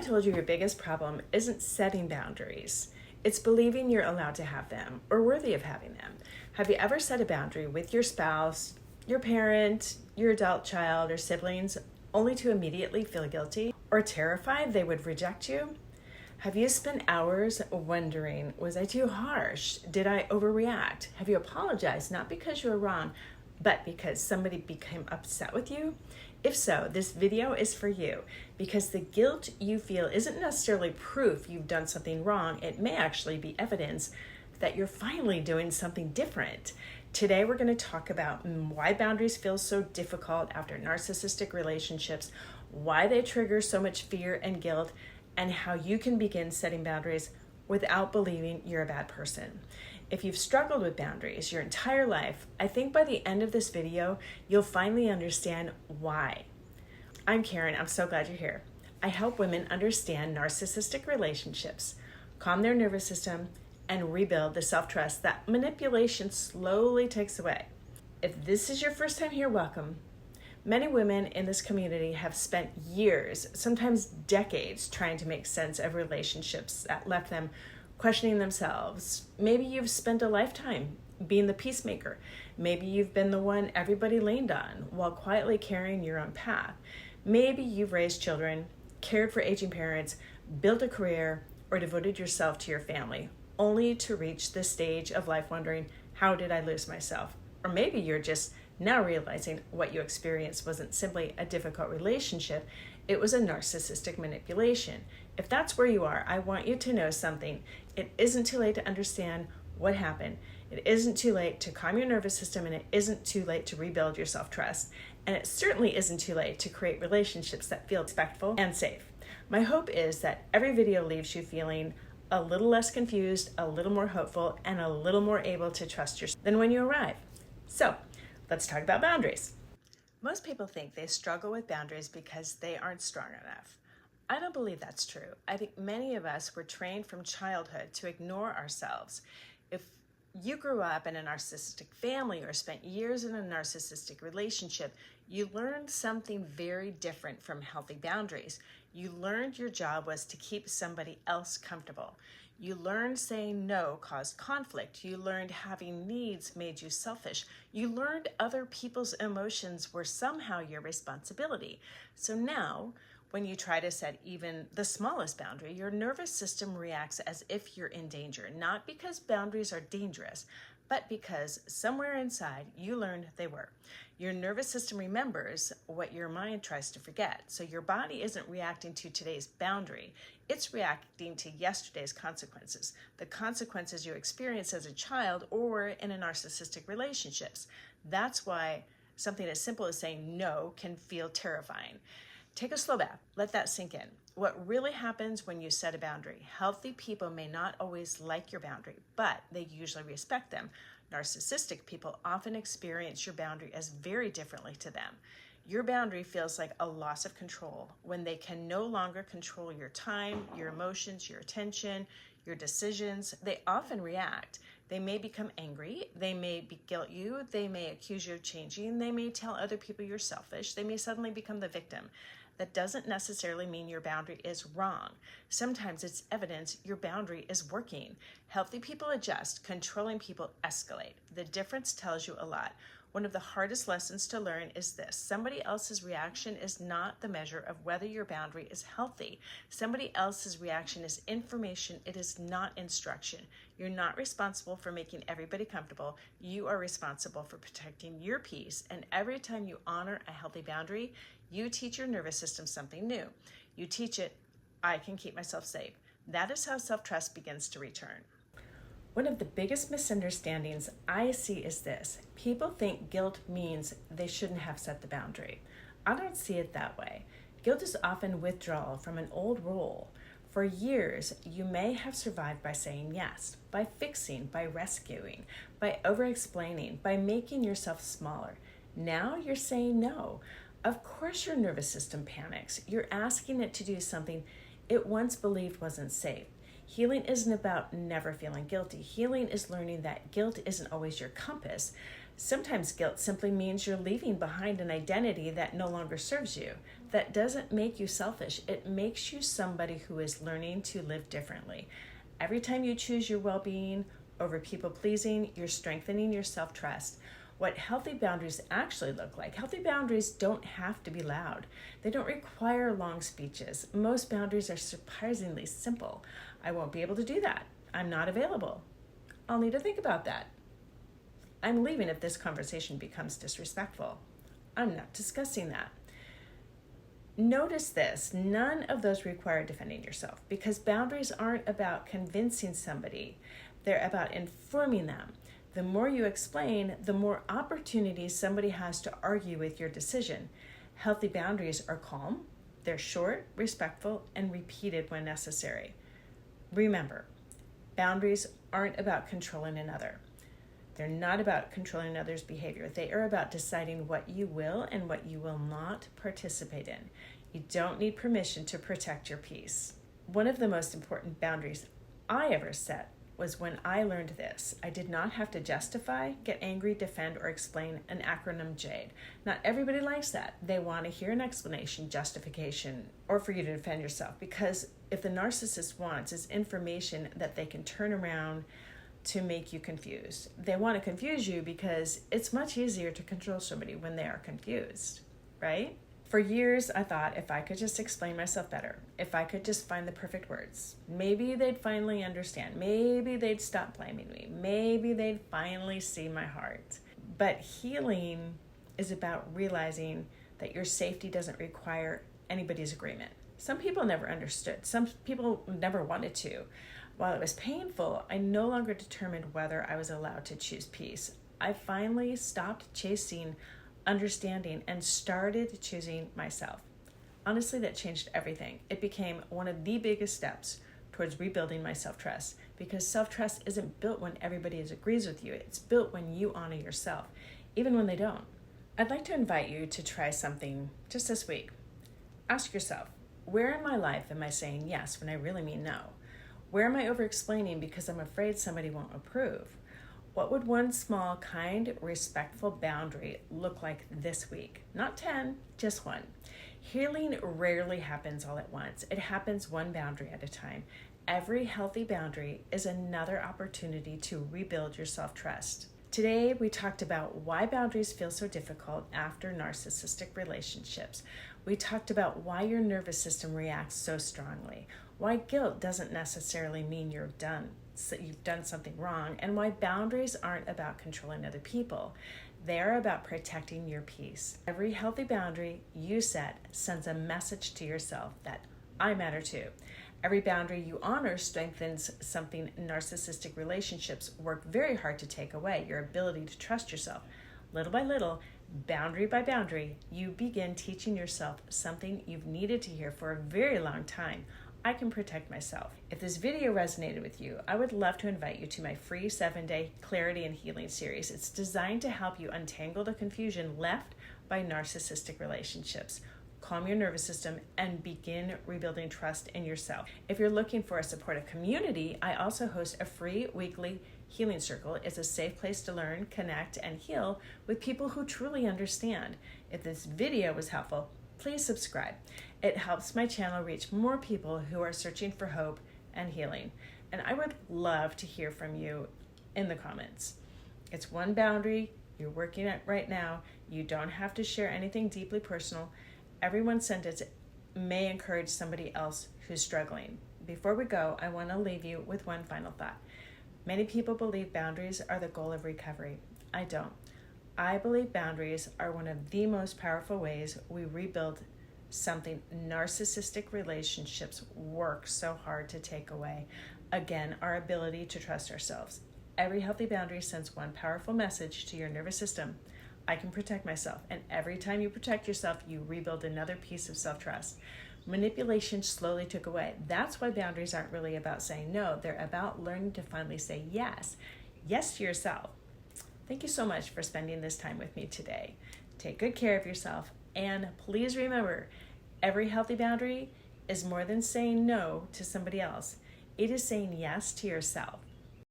told you your biggest problem isn't setting boundaries? It's believing you're allowed to have them or worthy of having them. Have you ever set a boundary with your spouse, your parent, your adult child, or siblings only to immediately feel guilty or terrified they would reject you? Have you spent hours wondering, was I too harsh? Did I overreact? Have you apologized not because you were wrong, but because somebody became upset with you? If so, this video is for you, because the guilt you feel isn't necessarily proof you've done something wrong. It may actually be evidence that you're finally doing something different. Today, we're going to talk about why boundaries feel so difficult after narcissistic relationships, why they trigger so much fear and guilt, and how you can begin setting boundaries without believing you're a bad person. If you've struggled with boundaries your entire life, I think by the end of this video, you'll finally understand why. I'm Karen. I'm so glad you're here. I help women understand narcissistic relationships, calm their nervous system, and rebuild the self-trust that manipulation slowly takes away. If this is your first time here, welcome. Many women in this community have spent years, sometimes decades, trying to make sense of relationships that left them questioning themselves. Maybe you've spent a lifetime being the peacemaker. Maybe you've been the one everybody leaned on while quietly carrying your own path. Maybe you've raised children, cared for aging parents, built a career, or devoted yourself to your family, only to reach this stage of life wondering, how did I lose myself? Or maybe you're just now realizing what you experienced wasn't simply a difficult relationship, it was a narcissistic manipulation. If that's where you are, I want you to know something. It isn't too late to understand what happened. It isn't too late to calm your nervous system, and it isn't too late to rebuild your self-trust. And it certainly isn't too late to create relationships that feel respectful and safe. My hope is that every video leaves you feeling a little less confused, a little more hopeful, and a little more able to trust yourself than when you arrive. So, let's talk about boundaries. Most people think they struggle with boundaries because they aren't strong enough. I don't believe that's true. I think many of us were trained from childhood to ignore ourselves. If you grew up in a narcissistic family or spent years in a narcissistic relationship, you learned something very different from healthy boundaries. You learned your job was to keep somebody else comfortable. You learned saying no caused conflict. You learned having needs made you selfish. You learned other people's emotions were somehow your responsibility. So now, when you try to set even the smallest boundary, your nervous system reacts as if you're in danger, not because boundaries are dangerous, but because somewhere inside you learned they were. Your nervous system remembers what your mind tries to forget. So your body isn't reacting to today's boundary. It's reacting to yesterday's consequences, the consequences you experienced as a child or in a narcissistic relationships. That's why something as simple as saying no can feel terrifying. Take a slow bath. Let that sink in. What really happens when you set a boundary? Healthy people may not always like your boundary, but they usually respect them. Narcissistic people often experience your boundary as very differently to them. Your boundary feels like a loss of control when they can no longer control your time, your emotions, your attention, your decisions. They often react. They may become angry. They may guilt you. They may accuse you of changing. They may tell other people you're selfish. They may suddenly become the victim. That doesn't necessarily mean your boundary is wrong. Sometimes it's evidence your boundary is working. Healthy people adjust. Controlling people escalate. The difference tells you a lot. One of the hardest lessons to learn is this: somebody else's reaction is not the measure of whether your boundary is healthy. Somebody else's reaction is information. It is not instruction. You're not responsible for making everybody comfortable. You are responsible for protecting your peace. And every time you honor a healthy boundary, you teach your nervous system something new. You teach it, I can keep myself safe. That is how self-trust begins to return. One of the biggest misunderstandings I see is this: people think guilt means they shouldn't have set the boundary. I don't see it that way. Guilt is often withdrawal from an old role. For years, you may have survived by saying yes, by fixing, by rescuing, by over-explaining, by making yourself smaller. Now you're saying no. Of course your nervous system panics. You're asking it to do something it once believed wasn't safe. Healing isn't about never feeling guilty. Healing is learning that guilt isn't always your compass, Sometimes guilt simply means you're leaving behind an identity that no longer serves you. That doesn't make you selfish. It makes you somebody who is learning to live differently. Every time you choose your well-being over people-pleasing, you're strengthening your self-trust. What healthy boundaries actually look like. Healthy boundaries don't have to be loud. They don't require long speeches. Most boundaries are surprisingly simple. I won't be able to do that. I'm not available. I'll need to think about that. I'm leaving if this conversation becomes disrespectful. I'm not discussing that. Notice this, none of those require defending yourself because boundaries aren't about convincing somebody. They're about informing them. The more you explain, the more opportunities somebody has to argue with your decision. Healthy boundaries are calm, they're short, respectful, and repeated when necessary. Remember, boundaries aren't about controlling another. They're not about controlling another's behavior. They are about deciding what you will and what you will not participate in. You don't need permission to protect your peace. One of the most important boundaries I ever set was when I learned this. I did not have to justify, get angry, defend, or explain an acronym JADE. Not everybody likes that. They want to hear an explanation, justification, or for you to defend yourself. Because if the narcissist wants is information that they can turn around to make you confused. They want to confuse you because it's much easier to control somebody when they are confused, right? For years, I thought if I could just explain myself better, if I could just find the perfect words, maybe they'd finally understand. Maybe they'd stop blaming me. Maybe they'd finally see my heart. But healing is about realizing that your safety doesn't require anybody's agreement. Some people never understood. Some people never wanted to. While it was painful, I no longer determined whether I was allowed to choose peace. I finally stopped chasing understanding and started choosing myself. Honestly, that changed everything. It became one of the biggest steps towards rebuilding my self-trust because self-trust isn't built when everybody agrees with you. It's built when you honor yourself, even when they don't. I'd like to invite you to try something just this week. Ask yourself, where in my life am I saying yes when I really mean no? Where am I over-explaining because I'm afraid somebody won't approve? What would one small, kind, respectful boundary look like this week? Not 10, just one. Healing rarely happens all at once. It happens one boundary at a time. Every healthy boundary is another opportunity to rebuild your self-trust. Today, we talked about why boundaries feel so difficult after narcissistic relationships. We talked about why your nervous system reacts so strongly, why guilt doesn't necessarily mean you've done something wrong, and why boundaries aren't about controlling other people. They're about protecting your peace. Every healthy boundary you set sends a message to yourself that I matter too. Every boundary you honor strengthens something narcissistic relationships work very hard to take away, your ability to trust yourself. Little by little, boundary by boundary, you begin teaching yourself something you've needed to hear for a very long time. I can protect myself. If this video resonated with you, I would love to invite you to my free 7-day Clarity and Healing series. It's designed to help you untangle the confusion left by narcissistic relationships, calm your nervous system, and begin rebuilding trust in yourself. If you're looking for a supportive community, I also host a free weekly healing circle. It's a safe place to learn, connect, and heal with people who truly understand. If this video was helpful, please subscribe. It helps my channel reach more people who are searching for hope and healing. And I would love to hear from you in the comments. It's one boundary you're working at right now. You don't have to share anything deeply personal. Everyone's sentence may encourage somebody else who's struggling. Before we go, I want to leave you with one final thought. Many people believe boundaries are the goal of recovery. I don't. I believe boundaries are one of the most powerful ways we rebuild something narcissistic relationships work so hard to take away. Again, our ability to trust ourselves. Every healthy boundary sends one powerful message to your nervous system. I can protect myself. And every time you protect yourself, you rebuild another piece of self-trust. Manipulation slowly took away. That's why boundaries aren't really about saying no. They're about learning to finally say yes. Yes to yourself. Thank you so much for spending this time with me today. Take good care of yourself. And please remember, every healthy boundary is more than saying no to somebody else. It is saying yes to yourself.